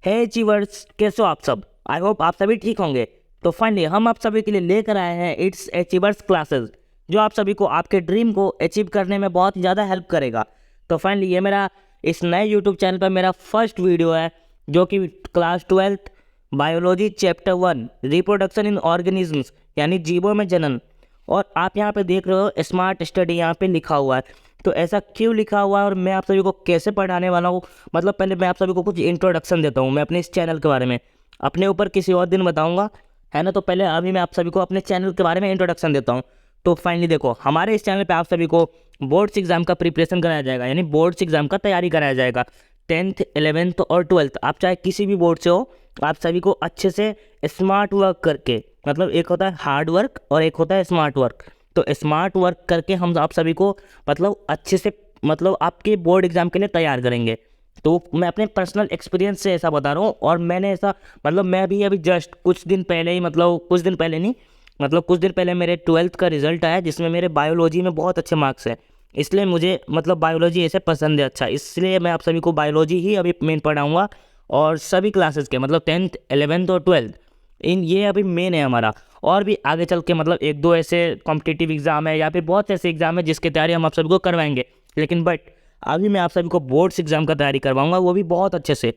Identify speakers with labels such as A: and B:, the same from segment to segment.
A: हे achievers, कैसे हो आप सब। आई होप आप सभी ठीक होंगे। तो फाइनली हम आप सभी के लिए लेकर आए हैं इट्स अचीवर्स क्लासेस, जो आप सभी को आपके ड्रीम को अचीव करने में बहुत ज़्यादा हेल्प करेगा। तो फाइनली ये मेरा इस नए यूट्यूब चैनल पर मेरा फर्स्ट वीडियो है, जो कि class 12th biology chapter 1 reproduction in organisms यानी जीवों में जनन। और आप यहाँ पे देख रहे हो स्मार्ट स्टडी यहाँ पे लिखा हुआ है। तो ऐसा क्यों लिखा हुआ है और मैं आप सभी को कैसे पढ़ाने वाला हूँ, मतलब पहले मैं आप सभी को कुछ इंट्रोडक्शन देता हूँ मैं अपने इस चैनल के बारे में। अपने ऊपर किसी और दिन बताऊँगा, है ना। तो पहले अभी मैं आप सभी को अपने चैनल के बारे में इंट्रोडक्शन देता हूँ। तो फाइनली देखो, हमारे इस चैनल पे आप सभी को बोर्ड्स एग्जाम का प्रिपरेशन कराया जाएगा, यानी बोर्ड्स एग्जाम का तैयारी कराया जाएगा। 10th 11th और 12th आप चाहे किसी भी बोर्ड से हो, आप सभी को अच्छे से स्मार्ट वर्क करके, मतलब एक होता है हार्ड वर्क और एक होता है स्मार्ट वर्क। तो स्मार्ट वर्क करके हम आप सभी को मतलब अच्छे से मतलब आपके बोर्ड एग्जाम के लिए तैयार करेंगे। तो मैं अपने पर्सनल एक्सपीरियंस से ऐसा बता रहा हूँ। और मैंने ऐसा मतलब मैं भी अभी जस्ट कुछ दिन पहले ही, मतलब कुछ दिन पहले नहीं, मतलब कुछ दिन पहले मेरे 12th का रिजल्ट आया, जिसमें मेरे बायोलॉजी में बहुत अच्छे मार्क्स हैं। इसलिए मुझे मतलब बायोलॉजी ऐसे पसंद है अच्छा, इसलिए मैं आप सभी को बायोलॉजी ही अभी मेन पढ़ाऊँगा। और सभी क्लासेस के मतलब 10th 11th और 12th इन ये अभी मेन है हमारा। और भी आगे चल के मतलब एक दो ऐसे कॉम्पिटिटिव एग्जाम है या फिर बहुत ऐसे एग्जाम है जिसकी तैयारी हम आप सभी को करवाएंगे। लेकिन बट अभी मैं आप सभी को बोर्ड्स एग्जाम का तैयारी करवाऊंगा, वो भी बहुत अच्छे से।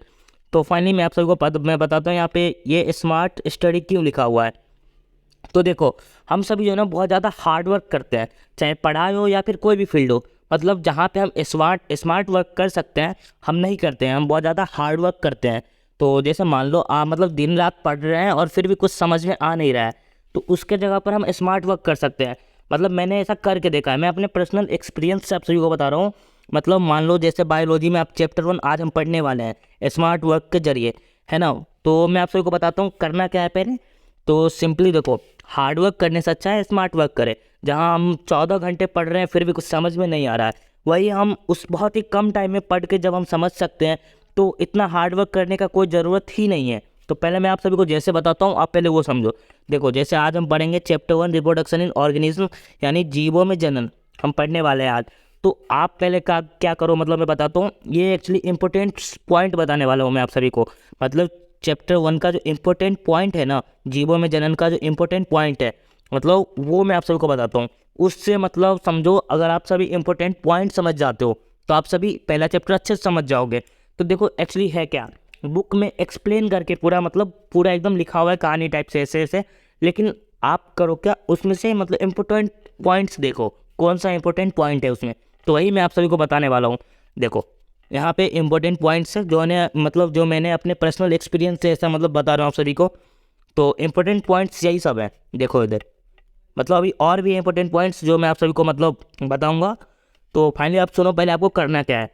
A: तो फाइनली मैं आप सभी को मैं बताता हूँ यहाँ पे ये स्मार्ट स्टडी क्यों लिखा हुआ है। तो देखो, हम सभी जो है ना बहुत ज़्यादा हार्ड वर्क करते हैं, चाहे पढ़ाई हो या फिर कोई भी फील्ड हो। मतलब जहाँ पे हम स्मार्ट वर्क कर सकते हैं हम नहीं करते हैं, हम बहुत ज़्यादा हार्ड वर्क करते हैं। तो जैसे मान लो आप मतलब दिन रात पढ़ रहे हैं और फिर भी कुछ समझ में आ नहीं रहा है, तो उसके जगह पर हम स्मार्ट वर्क कर सकते हैं। मतलब मैंने ऐसा करके देखा है, मैं अपने पर्सनल एक्सपीरियंस से आप सभी को बता रहा हूँ। मतलब मान लो जैसे बायोलॉजी में आप चैप्टर 1 आज हम पढ़ने वाले हैं स्मार्ट वर्क के जरिए, है ना। तो मैं आप सभी को बताता हूँ करना क्या है पहले। तो सिंपली देखो, हार्ड वर्क करने से अच्छा है स्मार्ट वर्क करें। जहाँ हम 14 घंटे पढ़ रहे हैं फिर भी कुछ समझ में नहीं आ रहा है, वही हम उस बहुत ही कम टाइम में पढ़ के जब हम समझ सकते हैं, तो इतना हार्ड वर्क करने का कोई ज़रूरत ही नहीं है। तो पहले मैं आप सभी को जैसे बताता हूँ, आप पहले वो समझो। देखो, जैसे आज हम पढ़ेंगे चैप्टर 1 रिप्रोडक्शन इन ऑर्गेनिज्म यानी जीवों में जनन, हम पढ़ने वाले हैं आज। तो आप पहले का क्या करो, मतलब मैं बताता हूँ, ये एक्चुअली इंपॉर्टेंट पॉइंट बताने वाला हूँ मैं आप सभी को। मतलब चैप्टर 1 का जो इम्पोर्टेंट पॉइंट है ना, जीवों में जनन का जो इम्पोर्टेंट पॉइंट है, मतलब वो मैं आप सभी को बताता हूँ। उससे मतलब समझो, अगर आप सभी इम्पोर्टेंट पॉइंट समझ जाते हो तो आप सभी पहला चैप्टर अच्छे से समझ जाओगे। तो देखो एक्चुअली है क्या, बुक में एक्सप्लेन करके पूरा मतलब पूरा एकदम लिखा हुआ है कहानी टाइप से ऐसे ऐसे। लेकिन आप करो क्या, उसमें से मतलब इम्पोर्टेंट पॉइंट्स देखो, कौन सा इंपॉर्टेंट पॉइंट है उसमें। तो वही मैं आप सभी को बताने वाला हूँ। देखो यहाँ पे इंपॉर्टेंट पॉइंट्स है जो ने मतलब जो मैंने अपने पर्सनल एक्सपीरियंस से ऐसा मतलब बता रहा हूँ आप सभी को। तो इंपॉर्टेंट पॉइंट्स यही सब है, देखो इधर। मतलब अभी और भी इंपॉर्टेंट पॉइंट्स जो मैं आप सभी को मतलब बताऊंगा। तो फाइनली आप सुनो, पहले आपको करना क्या है।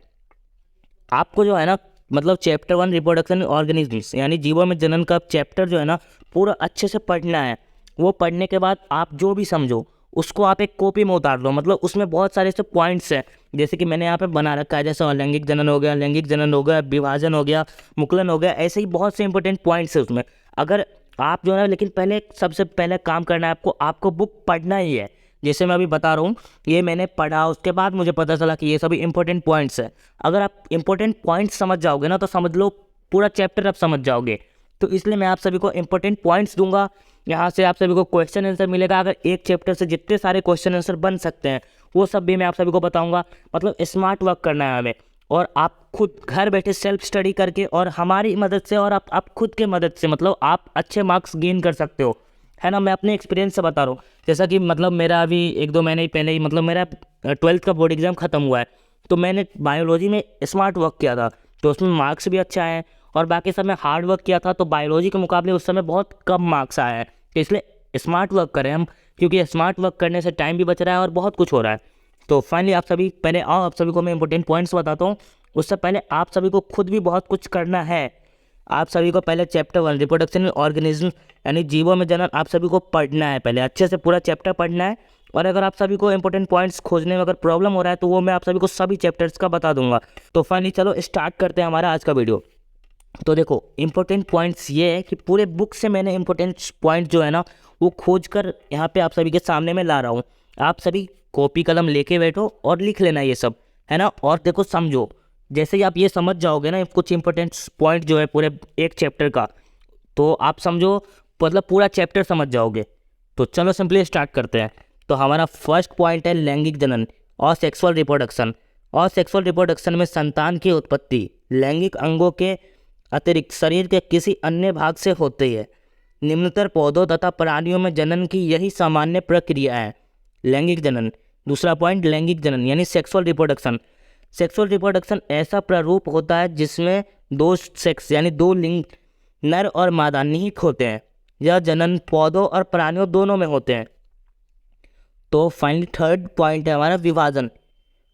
A: आपको जो है ना मतलब चैप्टर 1 रिप्रोडक्शन ऑर्गेनिजम्स यानी जीवों में जनन का चैप्टर जो है ना पूरा अच्छे से पढ़ना है। वो पढ़ने के बाद आप जो भी समझो उसको आप एक कॉपी में उतार लो। मतलब उसमें बहुत सारे ऐसे पॉइंट्स हैं, जैसे कि मैंने यहाँ पे बना रखा है, जैसे अलैंगिक जनन हो गया, लैंगिक जनन हो गया, विभाजन हो गया, मुकुलन हो गया, ऐसे ही बहुत से इंपॉर्टेंट पॉइंट्स है उसमें। अगर आप जो है ना, लेकिन पहले सबसे पहले काम करना है आपको बुक पढ़ना ही है। जैसे मैं अभी बता रहा हूँ, ये मैंने पढ़ा, उसके बाद मुझे पता चला कि ये सभी इंपॉर्टेंट पॉइंट्स है। अगर आप इंपॉर्टेंट पॉइंट्स समझ जाओगे ना, तो समझ लो पूरा चैप्टर आप समझ जाओगे। तो इसलिए मैं आप सभी को इंपॉर्टेंट पॉइंट्स दूंगा। यहाँ से आप सभी को क्वेश्चन आंसर मिलेगा। अगर एक चैप्टर से जितने सारे क्वेश्चन आंसर बन सकते हैं वो सब भी मैं आप सभी को बताऊंगा। मतलब स्मार्ट वर्क करना है हमें, और आप खुद घर बैठे सेल्फ स्टडी करके और हमारी मदद से और आप खुद के मदद से मतलब आप अच्छे मार्क्स गेन कर सकते हो, है ना। मैं अपने एक्सपीरियंस से बता रहा हूँ। जैसा कि मतलब मेरा अभी 1-2 महीने पहले ही मतलब मेरा 12th का बोर्ड एग्जाम ख़त्म हुआ है। तो मैंने बायोलॉजी में स्मार्ट वर्क किया था, तो उसमें मार्क्स भी अच्छा आए। और बाकी सब में हार्ड वर्क किया था, तो बायोलॉजी के मुकाबले उस समय बहुत कम मार्क्स आए हैं। तो इसलिए स्मार्ट वर्क करें हम, क्योंकि स्मार्ट वर्क करने से टाइम भी बच रहा है और बहुत कुछ हो रहा है। तो फाइनली आप सभी पहले आओ, आप सभी को मैं इंपॉर्टेंट पॉइंट्स बताता हूँ। उससे पहले आप सभी को खुद भी बहुत कुछ करना है। आप सभी को पहले चैप्टर 1 रिप्रोडक्शन इन ऑर्गेनिज्म यानी जीवों में जनन आप सभी को पढ़ना है, पहले अच्छे से पूरा चैप्टर पढ़ना है। और अगर आप सभी को इंपॉर्टेंट पॉइंट्स खोजने में अगर प्रॉब्लम हो रहा है, तो वो मैं आप सभी को सभी चैप्टर्स का बता दूंगा। तो फाइनली चलो स्टार्ट करते हैं हमारा आज का वीडियो। तो देखो, इंपॉर्टेंट पॉइंट्स ये है कि पूरे बुक से मैंने इंपॉर्टेंट पॉइंट जो है ना वो खोज कर यहाँ पे आप सभी के सामने में ला रहा हूँ। आप सभी कॉपी कलम लेके बैठो और लिख लेना ये सब, है ना। और देखो समझो, जैसे ही आप ये समझ जाओगे ना कुछ इंपॉर्टेंट पॉइंट जो है पूरे एक चैप्टर का, तो आप समझो मतलब पूरा चैप्टर समझ जाओगे। तो चलो सिंपली स्टार्ट करते हैं। तो हमारा फर्स्ट पॉइंट है लैंगिक जनन और सेक्सुअल रिप्रोडक्शन। और सेक्सुअल रिप्रोडक्शन में संतान की उत्पत्ति लैंगिक अंगों के अतिरिक्त शरीर के किसी अन्य भाग से होती है। निम्नतर पौधों तथा प्राणियों में जनन की यही सामान्य प्रक्रिया है, लैंगिक जनन। दूसरा पॉइंट लैंगिक जनन यानी सेक्सुअल रिप्रोडक्शन। सेक्सुअल रिप्रोडक्शन ऐसा प्रारूप होता है जिसमें दो सेक्स यानी दो लिंग नर और मादा निहित होते हैं। यह जनन पौधों और प्राणियों दोनों में होते हैं। तो फाइनली थर्ड पॉइंट है हमारा विभाजन।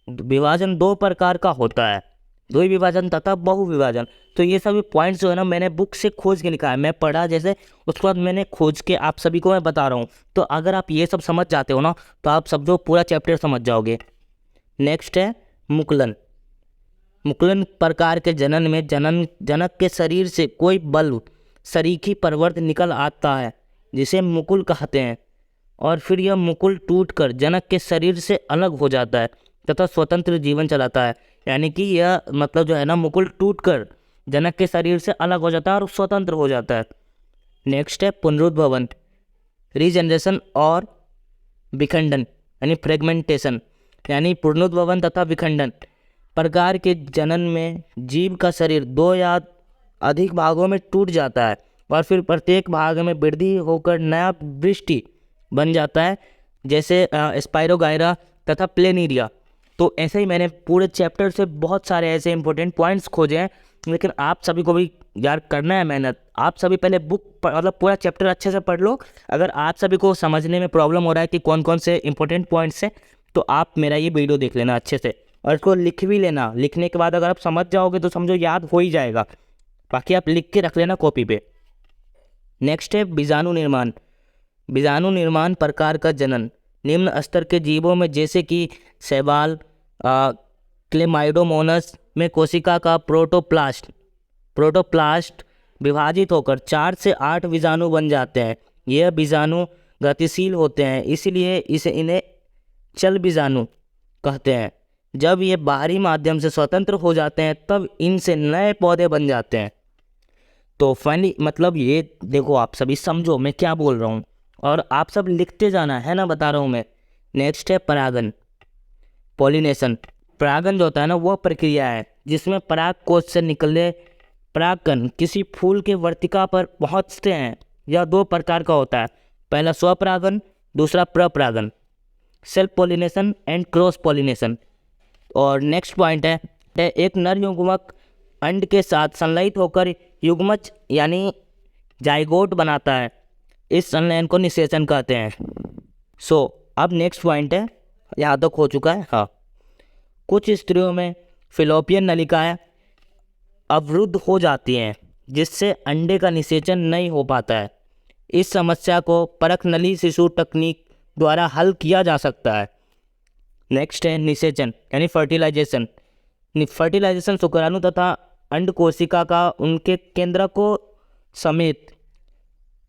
A: विभाजन दो प्रकार का होता है, द्वि विभाजन तथा बहुविभाजन। तो ये सभी पॉइंट्स जो है ना मैंने बुक से खोज के लिखा है, मैं पढ़ा जैसे उसके बाद मैंने खोज के आप सभी को मैं बता रहा हूँ। तो अगर आप ये सब समझ जाते हो ना तो आप सब जो पूरा चैप्टर समझ जाओगे। नेक्स्ट है मुकुलन। मुकुलन प्रकार के जनन में जनक के शरीर से कोई बल सरीखी प्रवर्त निकल आता है जिसे मुकुल कहते हैं, और फिर यह मुकुल टूटकर जनक के शरीर से अलग हो जाता है तथा स्वतंत्र जीवन चलाता है। यानी कि यह मतलब जो है ना मुकुल टूटकर जनक के शरीर से अलग हो जाता है और स्वतंत्र हो जाता है। नेक्स्ट है पुनरुद्भवन, रीजनरेशन और विखंडन यानी फ्रेगमेंटेशन। यानी पुनरुद्भवन तथा विखंडन प्रकार के जनन में जीव का शरीर दो या अधिक भागों में टूट जाता है और फिर प्रत्येक भाग में वृद्धि होकर नया वृष्टि बन जाता है, जैसे स्पाइरोगायरा तथा प्लेनीरिया। तो ऐसे ही मैंने पूरे चैप्टर से बहुत सारे ऐसे इंपॉर्टेंट पॉइंट्स खोजे हैं, लेकिन आप सभी को भी यार करना है मेहनत। आप सभी पहले बुक मतलब पूरा चैप्टर अच्छे से पढ़ लो। अगर आप सभी को समझने में प्रॉब्लम हो रहा है कि कौन कौन से इंपॉर्टेंट पॉइंट्स हैं, तो आप मेरा ये वीडियो देख लेना अच्छे से और इसको लिख भी लेना। लिखने के बाद अगर आप समझ जाओगे तो समझो याद हो ही जाएगा, बाकी आप लिख के रख लेना कॉपी पे। नेक्स्ट है बीजाणु निर्माण। बीजाणु निर्माण प्रकार का जनन निम्न स्तर के जीवों में जैसे कि शैवाल क्लेमाइडोमोनस में कोशिका का प्रोटोप्लास्ट विभाजित होकर 4 से 8 बीजाणु बन जाते हैं। यह बीजाणु गतिशील होते हैं, इसलिए इन्हें चल बीजाणु कहते हैं। जब ये बाहरी माध्यम से स्वतंत्र हो जाते हैं तब इनसे नए पौधे बन जाते हैं। तो फाइनली मतलब ये देखो, आप सभी समझो मैं क्या बोल रहा हूँ और आप सब लिखते जाना है ना, बता रहा हूँ मैं। नेक्स्ट है परागन, पॉलिनेशन। परागन जो होता है ना वह प्रक्रिया है जिसमें पराग कोश से निकले परागकण किसी फूल के वर्तिका पर पहुँचते हैं। यह दो प्रकार का होता है, पहला स्वपरागन, दूसरा प्रपरागन, self pollination and cross pollination. और नेक्स्ट पॉइंट है एक नर युग्मक अंड के साथ संलयित होकर युग्मज यानी जाइगोट बनाता है। इस संलयन को निषेचन कहते हैं। अब नेक्स्ट पॉइंट है, यहाँ तक हो चुका है। हाँ, कुछ स्त्रियों में फिलोपियन नलिकाएं अवरुद्ध हो जाती हैं जिससे अंडे का निषेचन नहीं हो पाता है। इस समस्या को परख नली शिशु तकनीक द्वारा हल किया जा सकता है। नेक्स्ट है निषेचन यानी फर्टिलाइजेशन। फर्टिलाइजेशन शुक्राणु तथा अंड कोशिका का उनके केंद्र को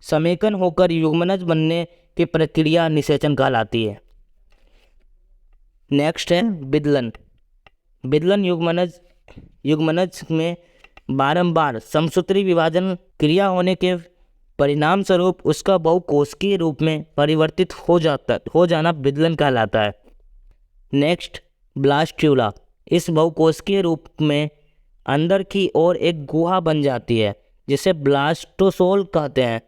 A: समेकन होकर युग्मनज बनने की प्रक्रिया निषेचन कहलाती है। नेक्स्ट है विदलन। विदलन युग्मनज में बारंबार समसूत्री विभाजन क्रिया होने के परिणाम स्वरूप उसका बहुकोशिकीय रूप में परिवर्तित हो जाना विदलन कहलाता है। Next blastula. इस बहुकोशिकीय रूप में अंदर की ओर एक गुहा बन जाती है जिसे ब्लास्टोसोल कहते हैं।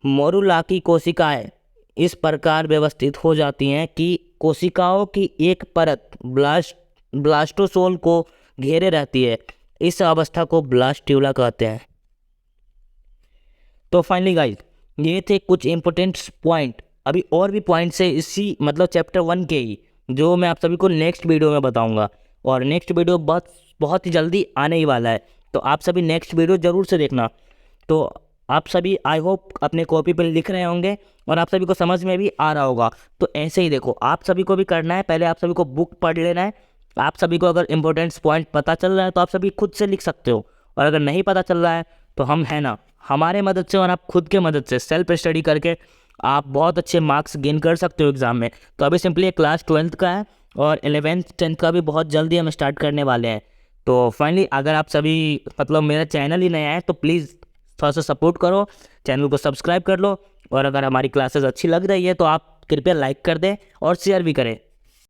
A: मोरुला की कोशिकाएं इस प्रकार व्यवस्थित हो जाती हैं कि कोशिकाओं की एक परत ब्लास्टोसोल को घेरे रहती है। इस अवस्था को ब्लास्ट्यूला कहते हैं। तो फाइनली गाइस, ये थे कुछ इंपॉर्टेंट पॉइंट। अभी और भी पॉइंट्स है इसी मतलब चैप्टर 1 के ही, जो मैं आप सभी को नेक्स्ट वीडियो में बताऊंगा। और नेक्स्ट वीडियो बहुत ही जल्दी आने ही वाला है, तो आप सभी नेक्स्ट वीडियो ज़रूर से देखना। तो आप सभी आई होप अपने कॉपी पर लिख रहे होंगे और आप सभी को समझ में भी आ रहा होगा। तो ऐसे ही देखो, आप सभी को भी करना है, पहले आप सभी को बुक पढ़ लेना है। आप सभी को अगर इंपॉर्टेंट पॉइंट पता चल रहा है तो आप सभी खुद से लिख सकते हो, और अगर नहीं पता चल रहा है तो हम है ना, हमारे मदद से और आप खुद के मदद से सेल्फ स्टडी करके आप बहुत अच्छे मार्क्स गेन कर सकते हो एग्ज़ाम में। तो अभी सिंपली क्लास 12th का है और 11th 10th का भी बहुत जल्दी हम स्टार्ट करने वाले हैं। तो फाइनली अगर आप सभी मतलब मेरा चैनल ही नया है तो प्लीज़ थोड़ा सा सपोर्ट करो, चैनल को सब्सक्राइब कर लो, और अगर हमारी क्लासेस अच्छी लग रही है तो आप कृपया लाइक कर दें और शेयर भी करें।